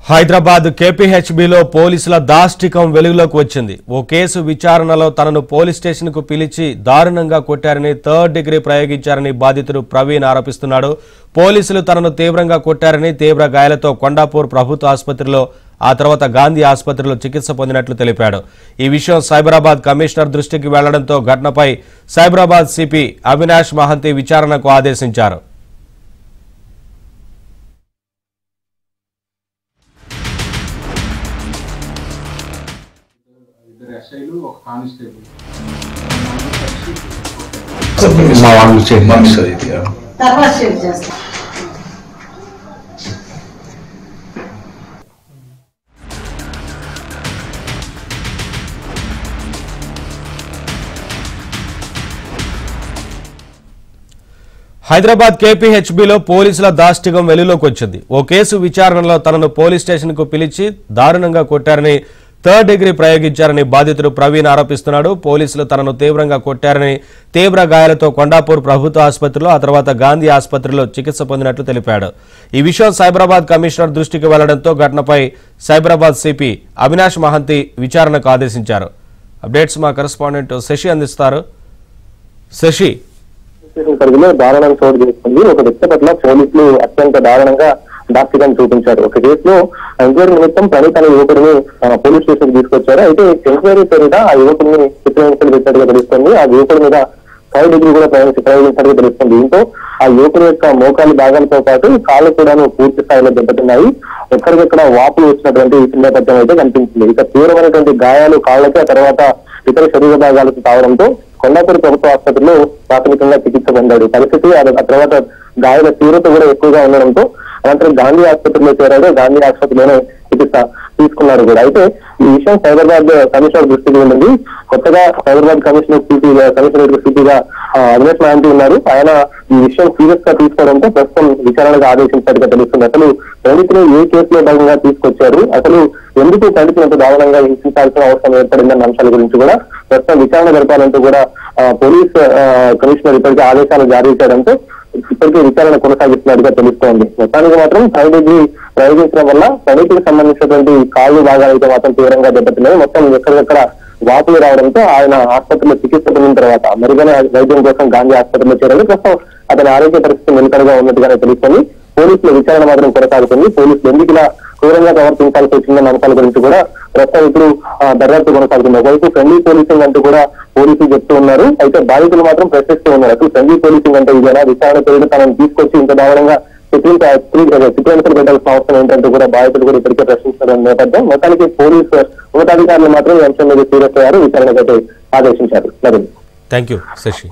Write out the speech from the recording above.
హైదరాబాద్ కేపీహెచ్బీలో పోలీసుల దాష్టికం వెలుగులోకి వచ్చింది. ఓ కేసు విచారణలో తనను పోలీస్ స్టేషన్కు పిలిచి దారుణంగా కొట్టారని థర్డ్ డిగ్రీ ప్రయోగించారని బాధితుడు ప్రవీణ్ ఆరోపిస్తున్నాడు. పోలీసులు తనను తీవ్రంగా కొట్టారని, తీవ్ర గాయాలతో కొండాపూర్ ప్రభుత్వ ఆసుపత్రిలో, ఆ తర్వాత గాంధీ ఆసుపత్రిలో చికిత్స పొందినట్లు తెలిపాడు. ఈ విషయం సైబరాబాద్ కమిషనర్ దృష్టికి వెళ్లడంతో ఘటనపై సైబరాబాద్ సిపి అవినాష్ మహంతి విచారణకు ఆదేశించారు. హైదరాబాద్ కేపీహెచ్బీలో పోలీసుల దాష్టికం వెలుగులోకి వచ్చింది. ఓ కేసు విచారణలో తనను పోలీస్ స్టేషన్కు పిలిచి దారుణంగా కొట్టారని, థర్డ్ డిగ్రీ ప్రయోగించారని బాధితుడు ప్రవీణ్ ఆరోపిస్తున్నాడు. పోలీసులు తనను తీవ్రంగా కొట్టారని, తీవ్ర గాయాలతో కొండాపూర్ ప్రభుత్వ ఆసుపత్రిలో, ఆ తర్వాత గాంధీ ఆసుపత్రిలో చికిత్స పొందినట్లు తెలిపాడు. ఈ విషయం సైబరాబాద్ కమిషనర్ దృష్టికి వెళ్లడంతో ఘటనపై సైబరాబాద్ సిపి అవినాష్ మహంతి విచారణకు ఆదేశించారు. అప్డేట్స్ మా కరెస్పాండెంట్ శశి అందిస్తారు. శశి, పరిధిలో దారుణం చోటు చేసుకుంది. ఒక వ్యక్తి పట్ల పోలీసులు అత్యంత దారుణంగా దాష్టికం చూపించారు. ఒక కేసులో ఎంక్వైరీ నిమిత్తం ప్రణీత్ అనే యువకుడిని పోలీస్ స్టేషన్ తీసుకొచ్చారు. అయితే ఎంక్వైరీ పేరిట ఆ యువకుడిని చిత్రహింసలు పెట్టినట్టుగా తెలుస్తుంది. ఆ యువకుడి మీద థర్డ్ డిగ్రీ కూడా ప్రయోగించినట్టుగా తెలుస్తుంది. దీంతో ఆ యువకుడి యొక్క మోకాలి భాగాలతో పాటు కాళ్ళు కూడా పూర్తి స్థాయిలో దెబ్బతిన్నాయి. ఎక్కడికెక్కడ వాపులు వచ్చినటువంటి నేపథ్యం అయితే కనిపించింది. ఇక తీవ్రమైనటువంటి గాయాలు కాళ్ళకి, ఆ తర్వాత ఇతర శరీర భాగాలకు కావడంతో కొండాపూర్ ప్రభుత్వ ఆసుపత్రిలో ప్రాథమికంగా చికిత్స పొందాడు. పరిస్థితి ఆ తర్వాత గాయాల తీవ్రత కూడా ఎక్కువగా ఉండడంతో అనంతరం గాంధీ ఆసుపత్రిలో చేరాడు. గాంధీ ఆసుపత్రిలోనే చికిత్స తీసుకున్నారు కూడా. అయితే ఈ విషయం సైబరాబాద్ కమిషనర్ దృష్టికి వెళ్ళింది. కొత్తగా సైబరాబాద్ కమిషనరేట్ సిపిగా అవినాష్ మహంతి ఉన్నారు. ఆయన ఈ విషయం సీరియస్ గా తీసుకోవడంతో ప్రస్తుతం విచారణకు ఆదేశించినట్టుగా తెలుస్తుంది. అసలు పండితులు ఏ కేసులో భాగంగా తీసుకొచ్చారు, అసలు ఎందుకు పండితులంత దారుణంగా హింసించాల్సిన అవసరం ఏర్పడిందన్న అంశాల గురించి కూడా ప్రస్తుతం విచారణ జరపాలంటూ కూడా పోలీస్ కమిషనర్ ఇప్పటికే ఆదేశాలు జారీ చేయడంతో ఇప్పటికే విచారణ కొనసాగిస్తున్నట్టుగా తెలుస్తోంది. మొత్తానికి మాత్రం థర్డ్ డిగ్రీ ప్రయోగించడం వల్ల పండితులకు సంబంధించినటువంటి కాళ్ళు భాగాలైతే మాత్రం తీవ్రంగా దెబ్బతిన్నాయి. మొత్తం ఎక్కడెక్కడ వాపులు రావడంతో ఆయన ఆసుపత్రిలో చికిత్స పొందిన తర్వాత మెరుగైన వైద్యం కోసం గాంధీ ఆసుపత్రిలో చేరాడు. ప్రస్తుతం అతని ఆరోగ్య పరిస్థితి నిలకడగా ఉన్నట్టుగానే తెలుస్తుంది. పోలీసుల విచారణ మాత్రం కొనసాగుతుంది. పోలీసులు ఎందుకు ఇలా క్రూరంగా ప్రవర్తించాల్సి వచ్చిందన్న అంశాల గురించి కూడా ప్రస్తుతం ఇప్పుడు దర్యాప్తు కొనసాగుతుంది. ఒకవైపు ఫ్రెండ్లీ పోలీసింగ్ అంటూ కూడా పోలీసులు చెప్తూ ఉన్నారు. అయితే బాధితులు మాత్రం ప్రశ్నిస్తూ ఉన్నారు. అసలు ఫ్రెండ్లీ పోలీసింగ్ అంటే ఇదేనా, విచారణ పేరు తనను తీసుకొచ్చి ఇంత దారుణంగా చిత్రహింసలు పెట్టాల్సిన అవసరం ఏంటంటూ కూడా బాధితులు కూడా ఇప్పటికే ప్రశ్నిస్తున్న నేపథ్యం. మొత్తానికి పోలీసు ఉన్నతాధికారులు మాత్రం ఈ అంశం మీద సీరియస్ అయ్యారు. విచారణకైతే ఆదేశించారు. Thank you Shashi.